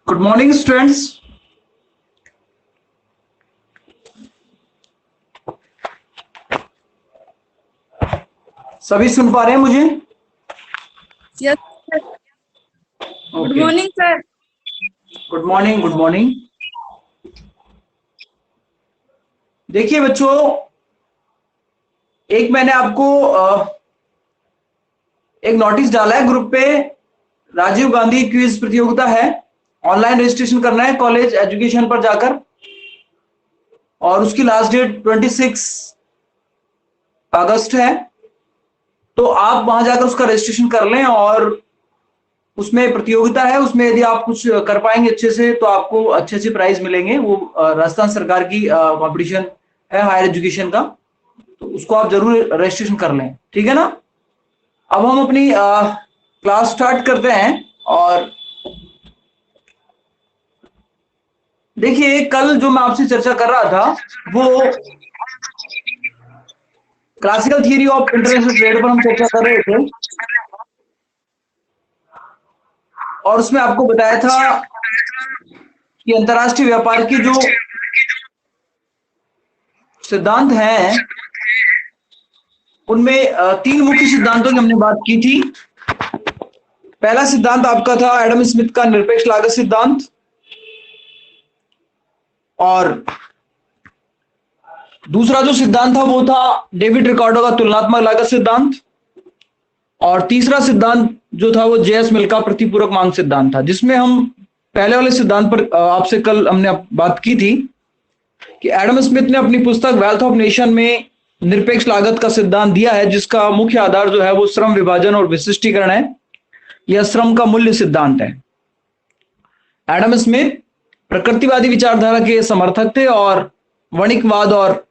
Good morning students. सभी सुन पा रहे हैं मुझे? Yes sir. Good okay, morning sir. Good morning. Good morning. देखिए बच्चों, एक मैंने आपको एक नोटिस डाला है ग्रुप पे। राजीव गांधी क्विज प्रतियोगिता है, ऑनलाइन रजिस्ट्रेशन करना है कॉलेज एजुकेशन पर जाकर, और उसकी लास्ट डेट 26 अगस्त है। तो आप वहां जाकर उसका रजिस्ट्रेशन कर लें, और उसमें प्रतियोगिता है, उसमें यदि आप कुछ कर पाएंगे अच्छे से तो आपको अच्छे अच्छे प्राइज मिलेंगे। वो राजस्थान सरकार की कंपटीशन है हायर एजुकेशन का, तो उसको आप जरूर रजिस्ट्रेशन कर लें, ठीक है ना। अब हम अपनी क्लास स्टार्ट करते हैं। और देखिए, कल जो मैं आपसे चर्चा कर रहा था वो classical theory of international trade पर हम चर्चा कर रहे थे, और उसमें आपको बताया था कि अंतर्राष्ट्रीय व्यापार के जो सिद्धांत हैं उनमें तीन मुख्य सिद्धांतों की हमने बात की थी। पहला सिद्धांत आपका था एडम स्मिथ का निरपेक्ष लागत सिद्धांत, और दूसरा जो सिद्धांत था वो था डेविड रिकार्डो का तुलनात्मक लागत सिद्धांत, और तीसरा सिद्धांत जो था वो जेएस मिल का प्रतिपूरक मांग सिद्धांत था, जिसमें हम पहले वाले सिद्धांत पर आपसे कल हमने बात की थी कि एडम स्मिथ ने अपनी पुस्तक वेल्थ ऑफ नेशन में निरपेक्ष लागत का सिद्धांत दिया है, जिसका मुख्य आधार जो है वो श्रम विभाजन और विशिष्टीकरण है, यह श्रम का मूल्य सिद्धांत है। एडम स्मिथ प्रकृतिवादी विचारधारा के समर्थक थे और वणिकवाद और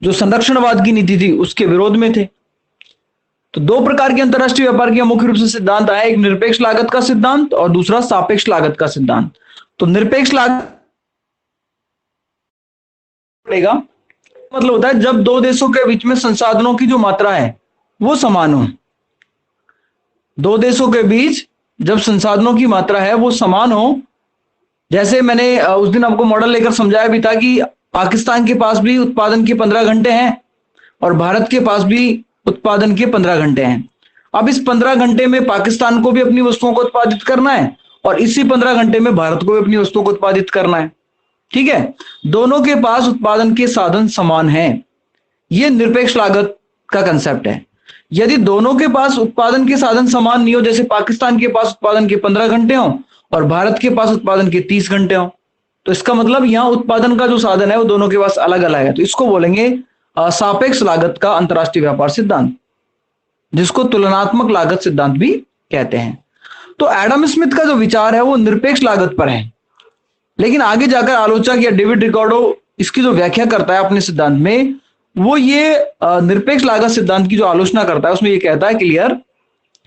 जो संरक्षणवाद की नीति थी उसके विरोध में थे। तो दो प्रकार के अंतरराष्ट्रीय व्यापार के मुख्य रूप से सिद्धांत आए, एक निरपेक्ष लागत का सिद्धांत और दूसरा सापेक्ष लागत का सिद्धांत। तो निरपेक्ष लागत पड़ेगा मतलब होता है जब दो देशों के बीच में संसाधनों की जो मात्रा है वो समान हो। दो देशों के बीच जब संसाधनों की मात्रा है वो समान हो, जैसे मैंने उस दिन आपको मॉडल लेकर समझाया भी था कि पाकिस्तान के पास भी उत्पादन के 15 घंटे हैं और भारत के पास भी उत्पादन के 15 घंटे हैं। अब इस 15 घंटे में पाकिस्तान को भी अपनी वस्तुओं को उत्पादित करना है और इसी 15 घंटे में भारत को भी अपनी वस्तुओं को उत्पादित करना है, ठीक है। दोनों के पास उत्पादन के साधन समान हैं। यह निरपेक्ष लागत का कंसेप्ट है। यदि दोनों के पास उत्पादन के साधन समान नहीं हो, जैसे पाकिस्तान के पास उत्पादन के 15 घंटे हो और भारत के पास उत्पादन के 30 घंटे हो, तो इसका मतलब यहां उत्पादन का जो साधन है वो दोनों के पास अलग अलग है। तो इसको बोलेंगे सापेक्ष लागत का अंतरराष्ट्रीय व्यापार सिद्धांत, जिसको तुलनात्मक लागत सिद्धांत भी कहते हैं। तो एडम स्मिथ का जो विचार है वो निरपेक्ष लागत पर है, लेकिन आगे जाकर आलोचक या डेविड रिकार्डो इसकी जो व्याख्या करता है अपने सिद्धांत में, वो ये निरपेक्ष लागत सिद्धांत की जो आलोचना करता है उसमें ये कहता है क्लियर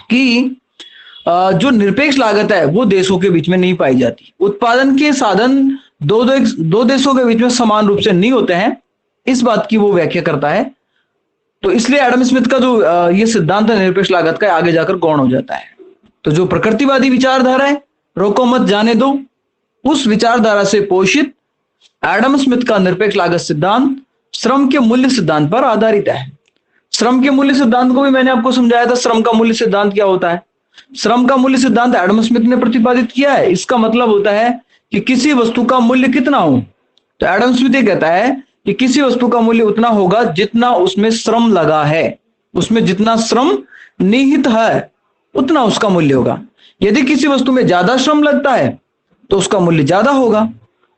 कि जो निरपेक्ष लागत है वो देशों के बीच में नहीं पाई जाती। उत्पादन के साधन दो देशों के बीच में समान रूप से नहीं होते हैं, इस बात की वो व्याख्या करता है। तो इसलिए एडम स्मिथ का जो ये सिद्धांत है निरपेक्ष लागत का, आगे जाकर गौण हो जाता है। तो जो प्रकृतिवादी विचारधारा है, रोको मत जाने दो, उस विचारधारा से पोषित एडम स्मिथ का निरपेक्ष लागत सिद्धांत श्रम के मूल्य सिद्धांत पर आधारित है। श्रम के मूल्य सिद्धांत को भी मैंने आपको समझाया था। श्रम का मूल्य सिद्धांत क्या होता है? श्रम का मूल्य सिद्धांत एडम स्मिथ ने प्रतिपादित किया है। इसका मतलब होता है कि किसी वस्तु का मूल्य कितना हो। तो एडम स्मिथ ये कहता है कि किसी वस्तु का मूल्य उतना होगा जितना उसमें श्रम लगा है, उसमें जितना श्रम निहित है उतना उसका मूल्य होगा। यदि किसी वस्तु में ज्यादा श्रम लगता है तो उसका मूल्य ज्यादा होगा,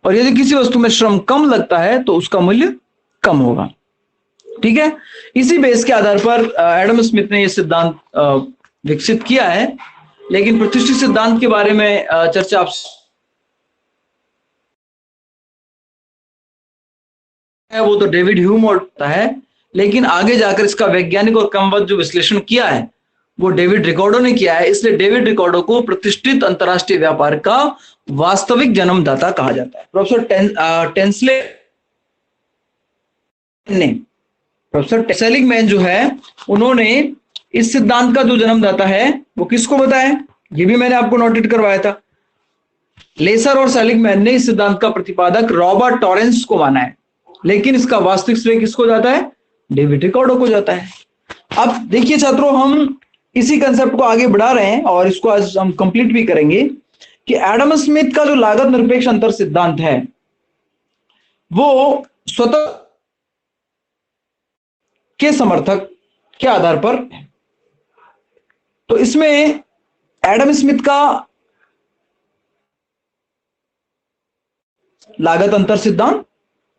और यदि किसी वस्तु में श्रम कम लगता है तो उसका मूल्य कम होगा, ठीक है। इसी बेस के आधार पर एडम स्मिथ ने यह सिद्धांत विकसित किया है। लेकिन प्रतिष्ठित सिद्धांत के बारे में चर्चा आप है वो तो डेविड ह्यूम होता है, लेकिन आगे जाकर इसका वैज्ञानिक और क्रमबद्ध जो विश्लेषण किया है वो डेविड रिकार्डो ने किया है। इसलिए डेविड रिकार्डो को प्रतिष्ठित अंतरराष्ट्रीय व्यापार का वास्तविक जन्मदाता कहा जाता है। प्रोफेसर सेलिगमैन जो है उन्होंने इस सिद्धांत का जो जन्मदाता है वो किसको बताया, ये भी मैंने आपको नोटेट करवाया था। लेसर और सेलिगमैन ने इस सिद्धांत का प्रतिपादक रॉबर्ट टॉरेंस को माना है, लेकिन इसका वास्तविक श्रेय किसको जाता है? डेविड रिकार्डो को जाता है। अब देखिए छात्रों, हम इसी कंसेप्ट को आगे बढ़ा रहे हैं और इसको आज हम कंप्लीट भी करेंगे कि एडम स्मिथ का जो लागत निरपेक्ष अंतर सिद्धांत है वो स्वतः के समर्थक के आधार पर है। तो इसमें एडम स्मिथ का लागत अंतर सिद्धांत,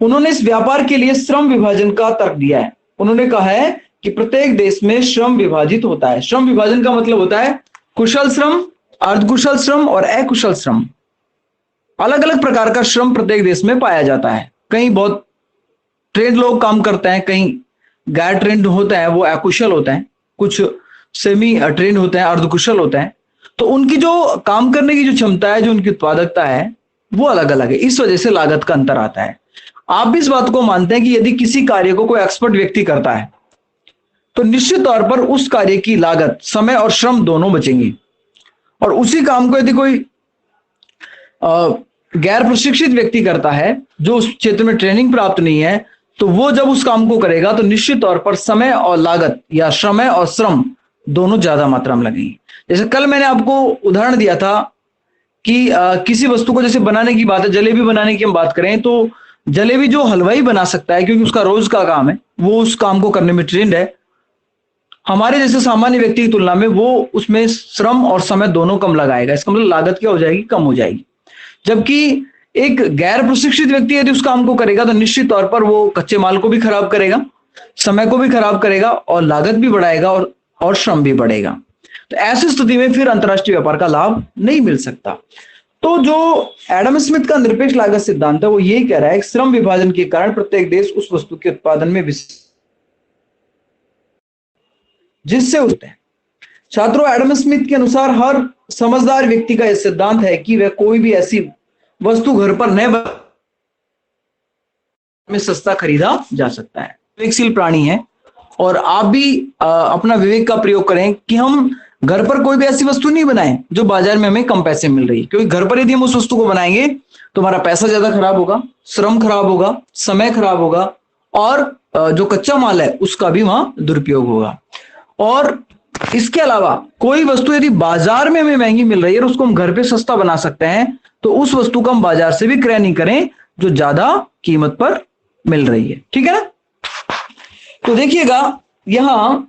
उन्होंने इस व्यापार के लिए श्रम विभाजन का तर्क दिया है। उन्होंने कहा है कि प्रत्येक देश में श्रम विभाजित होता है। श्रम विभाजन का मतलब होता है कुशल श्रम, अर्धकुशल श्रम और अकुशल श्रम। अलग अलग प्रकार का श्रम प्रत्येक देश में पाया जाता है। कहीं बहुत ट्रेंड लोग काम करते हैं, कहीं गैर ट्रेंड होते हैं, वो अकुशल होते हैं, कुछ सेमी ट्रेंड होते हैं, अर्धकुशल होते हैं। तो उनकी जो काम करने की जो क्षमता है, जो उनकी उत्पादकता है, वो अलग अलग है। इस वजह से लागत का अंतर आता है। आप भी इस बात को मानते हैं कि यदि किसी कार्य को कोई एक्सपर्ट व्यक्ति करता है तो निश्चित तौर पर उस कार्य की लागत, समय और श्रम दोनों बचेंगे। और उसी काम को यदि कोई गैर प्रशिक्षित व्यक्ति करता है, जो उस क्षेत्र में ट्रेनिंग प्राप्त नहीं है, तो वो जब उस काम को करेगा तो निश्चित तौर पर समय और लागत या समय और श्रम दोनों ज्यादा मात्रा में लगेंगे। जैसे कल मैंने आपको उदाहरण दिया था कि किसी वस्तु को जैसे बनाने की बात है, जलेबी बनाने की हम बात करें तो जलेबी जो हलवाई बना सकता है, क्योंकि उसका रोज का काम है, वो उस काम को करने में ट्रेंड है। हमारे जैसे सामान्य व्यक्ति की तुलना में वो उसमें श्रम और समय दोनों कम लगाएगा। इसका मतलब लागत क्या हो जाएगी? कम हो जाएगी। जबकि एक गैर प्रशिक्षित व्यक्ति यदि उस काम को करेगा तो निश्चित तौर पर वो कच्चे माल को भी खराब करेगा, समय को भी खराब करेगा और लागत भी बढ़ाएगा और श्रम भी बढ़ेगा। तो ऐसी स्थिति में फिर अंतरराष्ट्रीय व्यापार का लाभ नहीं मिल सकता। तो जो एडम स्मिथ का निरपेक्ष लागत सिद्धांत है वो यही कह रहा है कि श्रम विभाजन के कारण प्रत्येक देश उस वस्तु के उत्पादन में जिससे होते हैं। छात्रों, एडम स्मिथ के अनुसार हर समझदार व्यक्ति का यह सिद्धांत है कि वह कोई भी ऐसी वस्तु घर पर न में सस्ता खरीदा जा सकता है। विवेकशील प्राणी है और आप भी अपना विवेक का प्रयोग करें कि हम घर पर कोई भी ऐसी वस्तु नहीं बनाएं जो बाजार में हमें कम पैसे मिल रही है। क्योंकि घर पर यदि हम उस वस्तु को बनाएंगे तो हमारा पैसा ज्यादा खराब होगा, श्रम खराब होगा, समय खराब होगा और जो कच्चा माल है उसका भी वहां दुरुपयोग होगा। और इसके अलावा कोई वस्तु यदि बाजार में हमें महंगी मिल रही है और उसको हम घर पे सस्ता बना सकते हैं तो उस वस्तु का हम बाजार से भी क्रय नहीं करें जो ज्यादा कीमत पर मिल रही है। ठीक है ना? तो देखिएगा यहां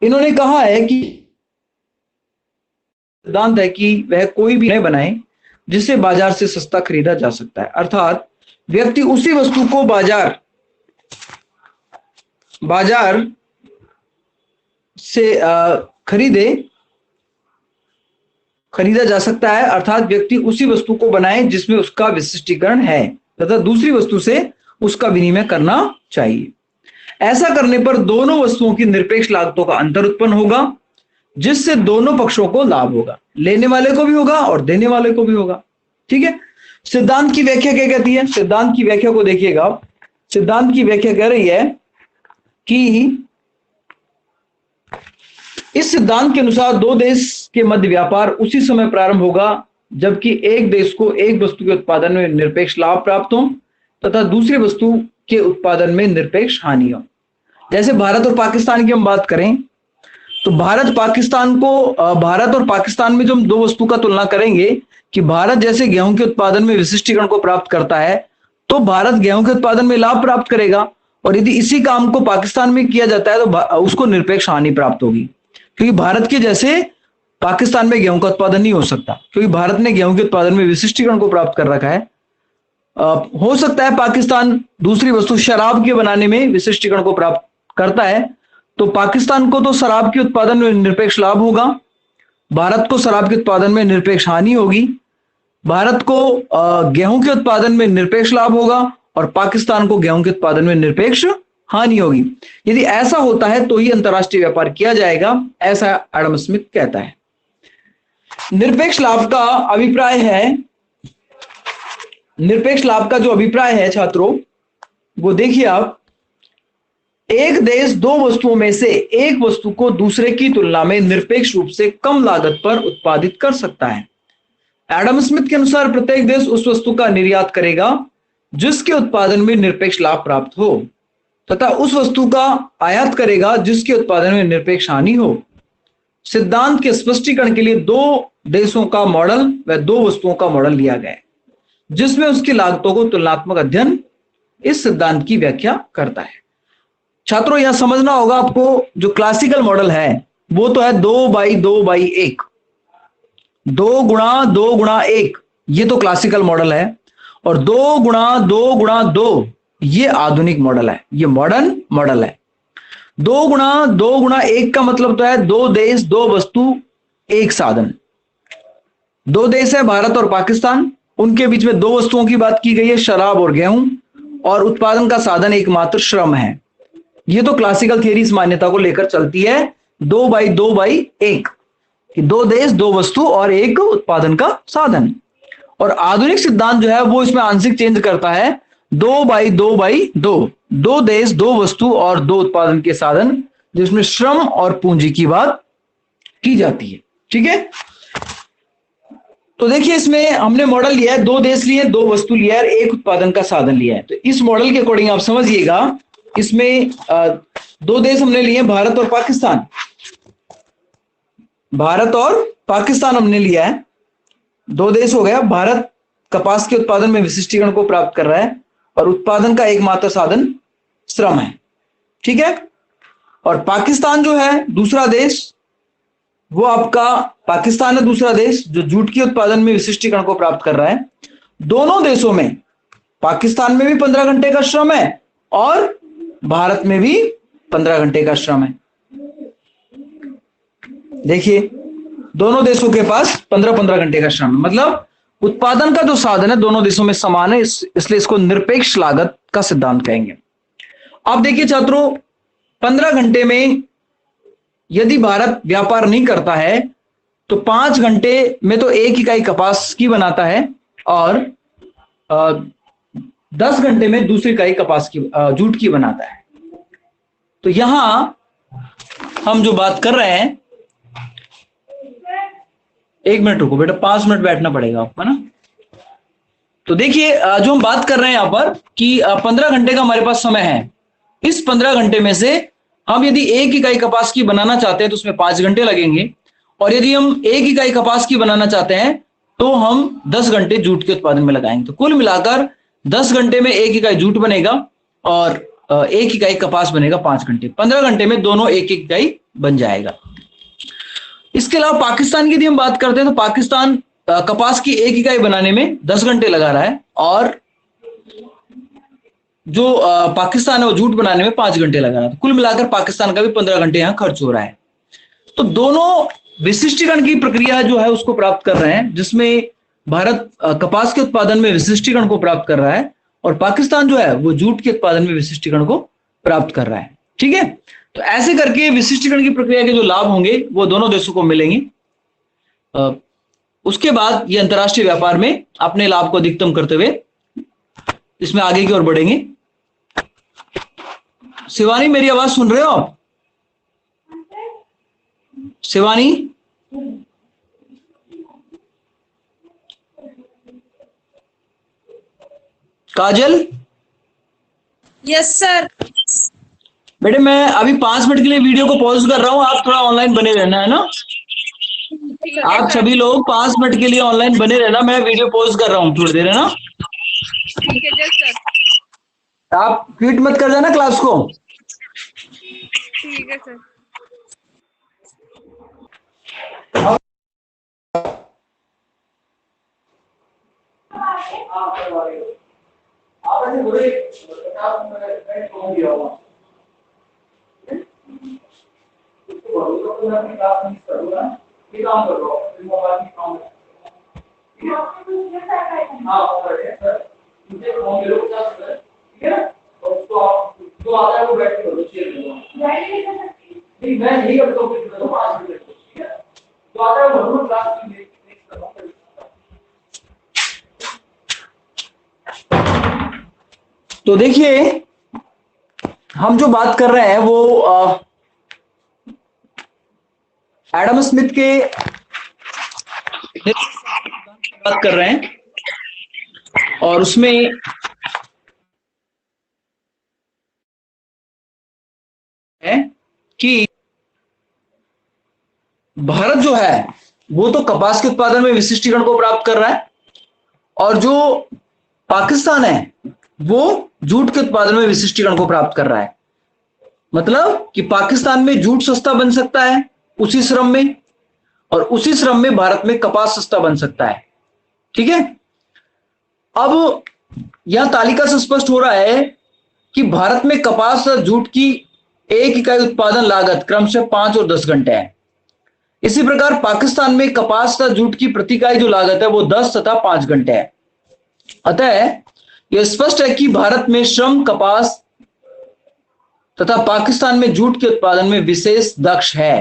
इन्होंने कहा है कि सिद्धांत है कि वह कोई भी नहीं बनाए जिसे बाजार से सस्ता खरीदा जा सकता है। अर्थात व्यक्ति उसी वस्तु को बाजार से खरीदा जा सकता है। अर्थात व्यक्ति उसी वस्तु को बनाए जिसमें उसका विशिष्टीकरण है तथा दूसरी वस्तु से उसका विनिमय करना चाहिए। ऐसा करने पर दोनों वस्तुओं की निरपेक्ष लागतों का अंतर उत्पन्न होगा जिससे दोनों पक्षों को लाभ होगा, लेने वाले को भी होगा और देने वाले को भी होगा। ठीक है? सिद्धांत की व्याख्या क्या कहती है? सिद्धांत की व्याख्या को देखिएगा। सिद्धांत की व्याख्या कह रही है कि इस सिद्धांत के अनुसार दो देश के मध्य व्यापार उसी समय प्रारंभ होगा जबकि एक देश को एक वस्तु के उत्पादन में निरपेक्ष लाभ प्राप्त हो तथा दूसरी वस्तु के उत्पादन में निरपेक्ष हानि हो। जैसे भारत और पाकिस्तान की हम बात करें तो भारत और पाकिस्तान में जो हम दो वस्तु का तुलना करेंगे कि भारत जैसे गेहूं के उत्पादन में विशिष्टीकरण को प्राप्त करता है तो भारत गेहूं के उत्पादन में लाभ प्राप्त करेगा और यदि इसी काम को पाकिस्तान में किया जाता है तो उसको निरपेक्ष हानि प्राप्त होगी, क्योंकि भारत के जैसे पाकिस्तान में गेहूं का उत्पादन नहीं हो सकता, क्योंकि भारत ने गेहूं के उत्पादन में विशिष्टीकरण को प्राप्त कर रखा है। हो सकता है पाकिस्तान दूसरी वस्तु शराब के बनाने में विशिष्टीकरण को प्राप्त करता है तो पाकिस्तान को तो शराब के उत्पादन में निरपेक्ष लाभ होगा, भारत को शराब के उत्पादन में निरपेक्ष हानि होगी। भारत को गेहूं के उत्पादन में निरपेक्ष लाभ होगा और पाकिस्तान को गेहूं के उत्पादन में निरपेक्ष हानि होगी। यदि ऐसा होता है तो ही अंतरराष्ट्रीय व्यापार किया जाएगा, ऐसा एडम स्मिथ कहता है। निरपेक्ष लाभ का अभिप्राय है, निरपेक्ष लाभ का जो अभिप्राय है छात्रों वो देखिए आप, एक देश दो वस्तुओं में से एक वस्तु को दूसरे की तुलना में निरपेक्ष रूप से कम लागत पर उत्पादित कर सकता है। एडम स्मिथ के अनुसार प्रत्येक देश उस वस्तु का निर्यात करेगा जिसके उत्पादन में निरपेक्ष लाभ प्राप्त हो, तथा उस वस्तु का आयात करेगा जिसके उत्पादन में निरपेक्ष हानि हो। सिद्धांत के स्पष्टीकरण के लिए दो देशों का मॉडल व दो वस्तुओं का मॉडल लिया गया है, जिसमें उसकी लागतों को तुलनात्मक अध्ययन इस सिद्धांत की व्याख्या करता है। छात्रों, यहां समझना होगा आपको, जो क्लासिकल मॉडल है वो तो है 2/2/1, 2 × 2 × 1, ये तो क्लासिकल मॉडल है। और 2 × 2 × 2 ये आधुनिक मॉडल है, ये मॉडर्न मॉडल है। 2 × 2 × 1 का मतलब तो है दो देश, दो वस्तु, एक साधन। दो देश है भारत और पाकिस्तान, उनके बीच में दो वस्तुओं की बात की गई है, शराब और गेहूं, और उत्पादन का साधन एकमात्र श्रम है। ये तो क्लासिकल थियरी इस मान्यता को लेकर चलती है 2/2/1, कि दो देश, दो वस्तु और एक उत्पादन का साधन। और आधुनिक सिद्धांत जो है वो इसमें आंशिक चेंज करता है, 2/2/2, दो देश, दो वस्तु और दो उत्पादन के साधन, जिसमें श्रम और पूंजी की बात की जाती है। ठीक है, तो देखिए इसमें हमने मॉडल लिया है, दो देश लिए, दो वस्तु लिया है, एक उत्पादन का साधन लिया है। तो इस मॉडल के अकॉर्डिंग आप समझिएगा, इसमें दो देश हमने लिए, भारत और पाकिस्तान। भारत और पाकिस्तान हमने लिया है, दो देश हो गया। भारत कपास के उत्पादन में विशिष्टीकरण को प्राप्त कर रहा है और उत्पादन का एकमात्र साधन श्रम है। ठीक है, और पाकिस्तान जो है दूसरा देश, वो आपका पाकिस्तान है दूसरा देश जो जूट के उत्पादन में विशिष्टीकरण को प्राप्त कर रहा है। दोनों देशों में, पाकिस्तान में भी 15 घंटे का श्रम है और भारत में भी 15 घंटे का श्रम है। देखिए, दोनों देशों के पास 15-15 घंटे का श्रम है, मतलब उत्पादन का जो साधन है दोनों देशों में समान है, इसलिए इसको निरपेक्ष लागत का सिद्धांत कहेंगे। अब देखिए छात्रों, 15 घंटे में यदि भारत व्यापार नहीं करता है तो 5 घंटे में तो एक इकाई कपास की बनाता है और 10 घंटे में दूसरी इकाई कपास की, जूट की बनाता है। तो यहां हम जो बात कर रहे हैं, एक मिनट रुको बेटा, 5 मिनट बैठना पड़ेगा आपको, है ना। तो देखिए जो हम बात कर रहे हैं यहां पर कि 15 घंटे का हमारे पास समय है। इस 15 घंटे में से हम यदि एक इकाई कपास की बनाना चाहते हैं तो उसमें 5 घंटे लगेंगे, और यदि हम एक इकाई कपास की बनाना चाहते हैं तो हम 10 घंटे जूट के उत्पादन में लगाएंगे। तो कुल मिलाकर 10 घंटे में एक इकाई जूट बनेगा और एक इकाई कपास बनेगा 5 घंटे। 15 घंटे में दोनों एक एक इकाई बन जाएगा। इसके अलावा पाकिस्तान की यदि हम बात करते हैं तो पाकिस्तान कपास की एक इकाई बनाने में 10 घंटे लगा रहा है और जो पाकिस्तान है वो जूट बनाने में 5 घंटे लगा रहा है। कुल मिलाकर पाकिस्तान का भी 15 घंटे यहां खर्च हो रहा है। तो दोनों विशिष्टीकरण की प्रक्रिया जो है उसको प्राप्त कर रहे हैं, जिसमें भारत कपास के उत्पादन में विशिष्टीकरण को प्राप्त कर रहा है और पाकिस्तान जो है वो जूट के उत्पादन में विशिष्टीकरण को प्राप्त कर रहा है। ठीक है, तो ऐसे करके विशिष्टीकरण की प्रक्रिया के जो लाभ होंगे वो दोनों देशों को मिलेंगे। उसके बाद ये अंतर्राष्ट्रीय व्यापार में अपने लाभ को अधिकतम करते हुए इसमें आगे की ओर बढ़ेंगे। शिवानी, मेरी आवाज सुन रहे हो आप? शिवानी, काजल? Yes sir. बेटे मैं अभी 5 मिनट के लिए वीडियो को पॉज कर रहा हूं, आप थोड़ा ऑनलाइन बने रहना, है ना। आप सभी लोग 5 मिनट के लिए ऑनलाइन बने रहना, मैं वीडियो पॉज कर रहा हूं थोड़ी देर, है ना। ठीक है जस सर। आप क्विट मत कर देना क्लास को। ठीक है सर। तो देखिए हम जो बात कर रहे हैं वो एडम स्मिथ के बात कर रहे हैं और उसमें है कि भारत जो है वो तो कपास के उत्पादन में विशिष्टीकरण को प्राप्त कर रहा है और जो पाकिस्तान है वो जूट के उत्पादन में विशिष्टीकरण को प्राप्त कर रहा है। मतलब कि पाकिस्तान में जूट सस्ता बन सकता है उसी श्रम में, और उसी श्रम में भारत में कपास सस्ता बन सकता है। ठीक है, अब यह तालिका से स्पष्ट हो रहा है कि भारत में कपास और जूट की एक इकाई उत्पादन लागत क्रमशः 5 और 10 घंटे है। इसी प्रकार पाकिस्तान में कपास तथा जूट की प्रति इकाई जो लागत है वो 10 तथा 5 घंटे है। अतः यह स्पष्ट है कि भारत में श्रम कपास तथा पाकिस्तान में जूट के उत्पादन में विशेष दक्ष है।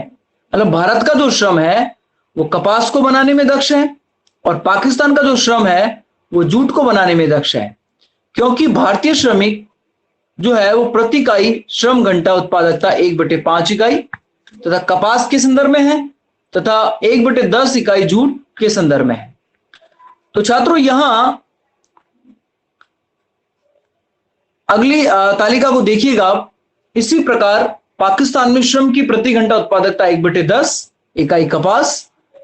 मतलब भारत का जो श्रम है वो कपास को बनाने में दक्ष है और पाकिस्तान का जो श्रम है वो जूट को बनाने में दक्ष है, क्योंकि भारतीय श्रमिक जो है वो प्रति इकाई श्रम घंटा उत्पादकता 1/5 इकाई तथा कपास के संदर्भ में है तथा 1/10 इकाई जूट के संदर्भ में है। तो छात्रों यहां अगली तालिका को देखिएगा। इसी प्रकार पाकिस्तान में श्रम की प्रति घंटा उत्पादकता 1/10 इकाई कपास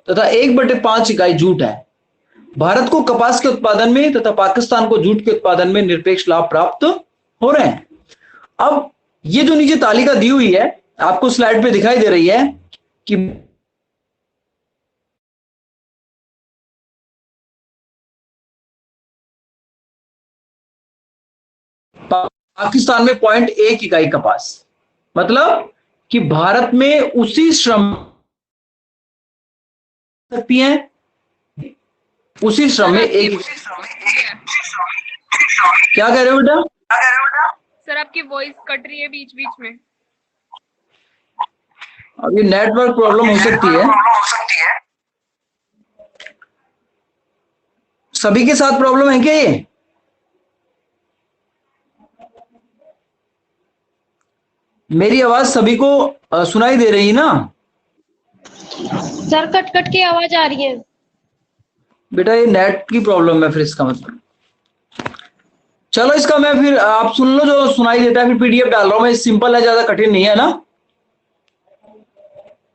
तथा 1/5 इकाई जूट है। भारत को कपास के उत्पादन में तथा पाकिस्तान को जूट के उत्पादन में निरपेक्ष लाभ प्राप्त हो रहे हैं। अब ये जो नीचे तालिका दी हुई है आपको स्लाइड पे दिखाई दे रही है कि पाकिस्तान में 0.1 इकाई कपास, मतलब कि भारत में उसी श्रम सकती है उसी श्रम में एक। क्या कह रहे हो बेटा? सर आपकी वॉइस कट रही है बीच बीच में। अभी नेटवर्क प्रॉब्लम हो सकती है, सभी के साथ प्रॉब्लम है क्या ये? मेरी आवाज सभी को सुनाई दे रही है ना? सर कट कट के आवाज आ रही है। बेटा ये नेट की प्रॉब्लम है फिर, इसका मतलब। चलो इसका मैं फिर आप सुन लो, जो सुनाई देता है फिर पीडीएफ डाल रहा हूं मैं। सिंपल है, ज्यादा कठिन नहीं है ना।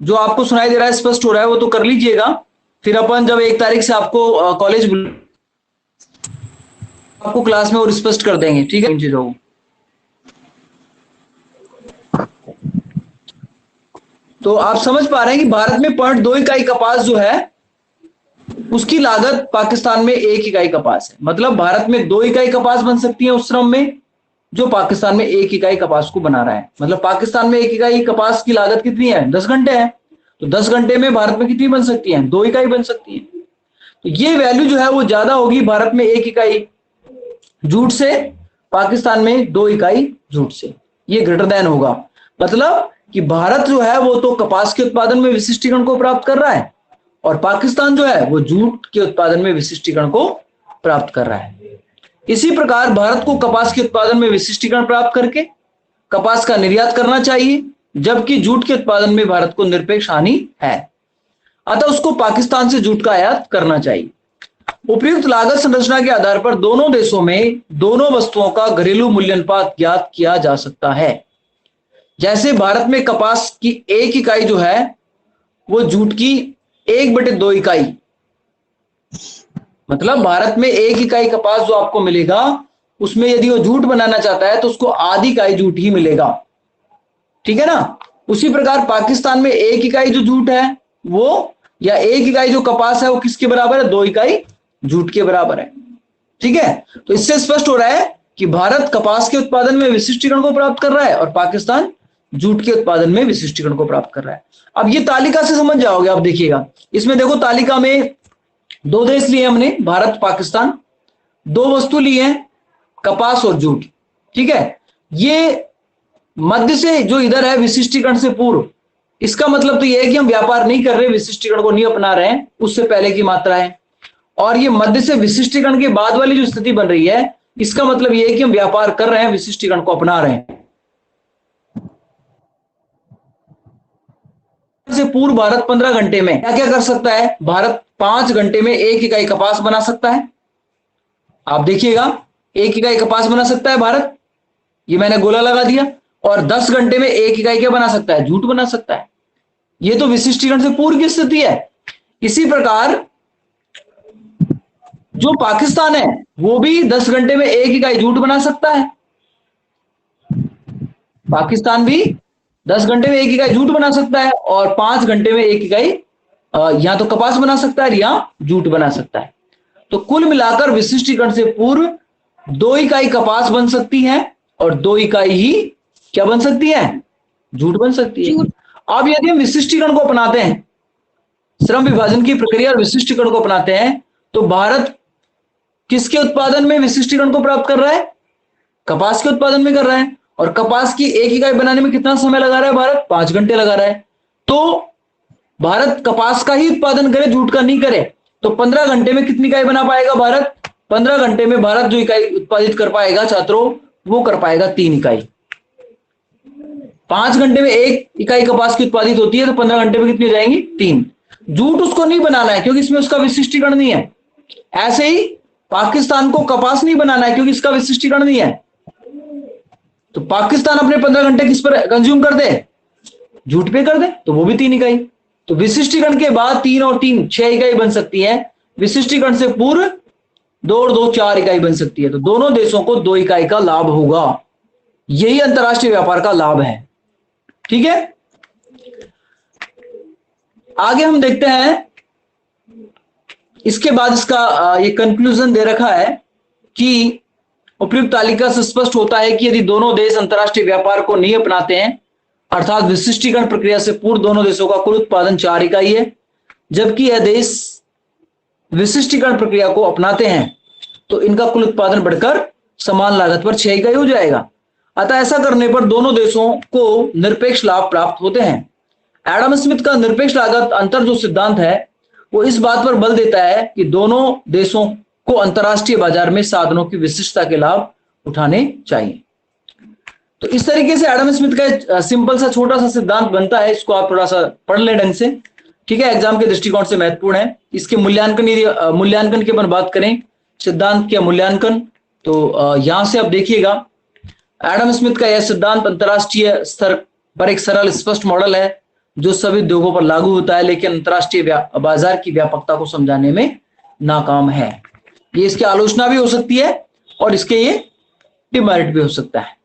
जो आपको सुनाई दे रहा है स्पष्ट हो रहा है वो तो कर लीजिएगा। फिर अपन जब 1 तारीख से आपको कॉलेज आपको क्लास में और स्पष्ट कर देंगे, ठीक है इन चीजों को। तो आप समझ पा रहे हैं कि भारत में 0.2 इकाई कपास जो है उसकी लागत पाकिस्तान में 1 इकाई कपास है। मतलब भारत में 2 इकाई कपास बन सकती है उस श्रम में जो पाकिस्तान में 1 इकाई कपास को बना रहा है। मतलब पाकिस्तान में 1 इकाई कपास की लागत कितनी है? 10 घंटे है। तो 10 घंटे में भारत में कितनी बन सकती है? 2 इकाई बन सकती है। तो ये वैल्यू जो है वो ज्यादा होगी भारत में 1 इकाई जूट से, पाकिस्तान में 2 इकाई जूट से। ये ग्रेटर देन होगा। मतलब कि भारत जो है वो तो कपास के उत्पादन में विशिष्टीकरण को प्राप्त कर रहा है और पाकिस्तान जो है वो जूट के उत्पादन में विशिष्टीकरण को प्राप्त कर रहा है। इसी प्रकार भारत को कपास के उत्पादन में विशिष्टीकरण प्राप्त करके कपास का निर्यात करना चाहिए, जबकि जूट के उत्पादन में भारत को निरपेक्ष हानि है, अतः उसको पाकिस्तान से जूट का आयात करना चाहिए। उपयुक्त लागत संरचना के आधार पर दोनों देशों में दोनों वस्तुओं का घरेलू मूल्य अनुपात ज्ञात किया जा सकता है। जैसे भारत में कपास की 1 इकाई जो है वो जूट की 1/2 इकाई, मतलब भारत में 1 इकाई कपास जो आपको मिलेगा उसमें यदि वो जूट बनाना चाहता है तो उसको आधी इकाई जूट ही मिलेगा, ठीक है ना। उसी प्रकार पाकिस्तान में 1 इकाई जो जूट है वो, या 1 इकाई जो कपास है वो किसके बराबर है? 2 इकाई जूट के बराबर है, ठीक है। तो इससे स्पष्ट हो रहा है कि भारत कपास के उत्पादन में विशिष्टीकरण को प्राप्त कर रहा है और पाकिस्तान जूट के उत्पादन में विशिष्टीकरण को प्राप्त कर रहा है। अब ये तालिका से समझ जाओगे आप। देखिएगा इसमें देखो तालिका में 2 देश लिए हमने, भारत पाकिस्तान, 2 वस्तु ली है कपास और जूट, ठीक है। ये मध्य से जो इधर है विशिष्टीकरण से पूर्व, इसका मतलब तो ये है कि हम व्यापार नहीं कर रहे, विशिष्टीकरण को नहीं अपना रहे हैं, उससे पहले की मात्रा है। और ये मध्य से विशिष्टीकरण के बाद वाली जो स्थिति बन रही है इसका मतलब ये है कि हम व्यापार कर रहे हैं, विशिष्टीकरण को अपना रहे हैं। से पूर्व भारत 15 घंटे में क्या क्या कर सकता है? भारत 5 घंटे में 1 इकाई कपास बना सकता है। आप देखिएगा, 1 इकाई कपास बना सकता है भारत, ये मैंने गोला लगा दिया। और 10 घंटे में 1 इकाई क्या बना सकता है? जूट बना सकता है। ये तो विशिष्टीकरण से पूर्व की स्थिति है। इसी प्रकार जो पाकिस्तान है वो भी 10 घंटे में 1 इकाई जूट बना सकता है। पाकिस्तान भी 10 घंटे में 1 इकाई जूट बना सकता है और 5 घंटे में 1 इकाई या तो कपास बना सकता है या जूट बना सकता है। तो कुल मिलाकर विशिष्टीकरण से पूर्व 2 इकाई कपास बन सकती है और 2 इकाई ही क्या बन सकती है? जूट बन सकती है। अब यदि हम विशिष्टीकरण को अपनाते हैं, श्रम विभाजन की प्रक्रिया और विशिष्टीकरण को अपनाते हैं, तो भारत किसके उत्पादन में विशिष्टीकरण को प्राप्त कर रहा है? कपास के उत्पादन में कर रहा है। और कपास की 1 इकाई बनाने में कितना समय लगा रहा है भारत? 5 घंटे लगा रहा है। तो भारत कपास का ही उत्पादन करे, जूट का नहीं करे, तो 15 घंटे में कितनी इकाई बना पाएगा भारत? 15 घंटे में भारत जो इकाई उत्पादित कर पाएगा छात्रों, वो कर पाएगा 3 इकाई। 5 घंटे में 1 इकाई कपास की उत्पादित होती है, तो 15 घंटे में कितनी हो जाएंगी? 3। जूट उसको नहीं बनाना है क्योंकि इसमें उसका विशिष्टीकरण नहीं है। ऐसे ही पाकिस्तान को कपास नहीं बनाना है क्योंकि इसका विशिष्टीकरण नहीं है। तो पाकिस्तान अपने 15 घंटे किस पर कंज्यूम कर दे? जूट पे कर दे, तो वो भी 3 इकाई। तो विशिष्टीकरण के बाद 3 और 3 6 इकाई बन सकती है। विशिष्टीकरण से पूर्व 2 और 2 4 इकाई बन सकती है। तो दोनों देशों को 2 इकाई का लाभ होगा। यही अंतरराष्ट्रीय व्यापार का लाभ है। ठीक है, आगे हम देखते हैं। इसके बाद इसका ये कंक्लूजन दे रखा है कि उपयुक्त तालिका से स्पष्ट होता है कि यदि दोनों देश अंतरराष्ट्रीय व्यापार को नहीं अपनाते हैं, अर्थात विशिष्टीकरण प्रक्रिया से पूर्व दोनों देशों का कुल उत्पादन 4 इकाई है, जबकि यह देश विशिष्टीकरण प्रक्रिया को अपनाते हैं तो इनका कुल उत्पादन बढ़कर समान लागत पर 6 इकाई हो जाएगा। अतः ऐसा करने पर दोनों देशों को निरपेक्ष लाभ प्राप्त होते हैं। एडम स्मिथ का निरपेक्ष लागत अंतर जो सिद्धांत है वो इस बात पर बल देता है कि दोनों देशों को अंतरराष्ट्रीय बाजार में साधनों की विशिष्टता के लाभ उठाने चाहिए। तो इस तरीके से एडम स्मिथ का सिंपल सा छोटा सा सिद्धांत बनता है। इसको आप थोड़ा सा पढ़ लें ढंग से, ठीक है, एग्जाम के दृष्टिकोण से महत्वपूर्ण है। इसके मूल्यांकन की अपन बात करें, सिद्धांत के मूल्यांकन, तो यहां से आप देखिएगा एडम स्मिथ का यह सिद्धांत अंतरराष्ट्रीय स्तर पर एक सरल स्पष्ट मॉडल है जो सभी उद्योगों पर लागू होता है, लेकिन अंतरराष्ट्रीय बाजार की व्यापकता को समझाने में नाकाम है। ये इसकी आलोचना भी हो सकती है और इसके ये डिमेरिट भी हो सकता है।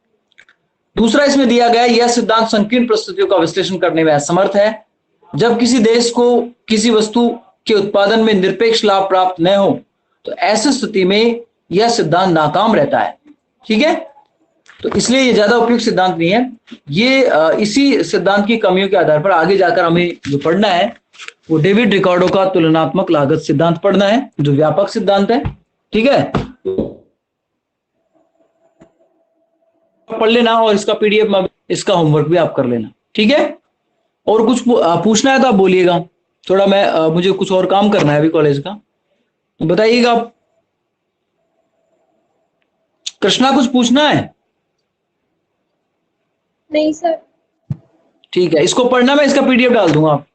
दूसरा इसमें दिया गया, यह सिद्धांत संकीर्ण परिस्थितियों का विश्लेषण करने में असमर्थ है। जब किसी देश को किसी वस्तु के उत्पादन में निरपेक्ष लाभ प्राप्त न हो तो ऐसी स्थिति में यह सिद्धांत नाकाम रहता है। ठीक है, तो इसलिए ये ज्यादा उपयुक्त सिद्धांत नहीं है। ये इसी सिद्धांत की कमियों के आधार पर आगे जाकर हमें जो पढ़ना है वो डेविड रिकार्डो का तुलनात्मक लागत सिद्धांत पढ़ना है, जो व्यापक सिद्धांत है। ठीक है, पढ़ लेना और इसका पीडीएफ में इसका होमवर्क भी आप कर लेना। ठीक है, और कुछ पूछना है तो आप बोलिएगा। थोड़ा मुझे कुछ और काम करना है अभी कॉलेज का, तो बताइएगा आप। कृष्णा कुछ पूछना है? नहीं सर। ठीक है, इसको पढ़ना, मैं इसका पीडीएफ डाल दूंगा आप।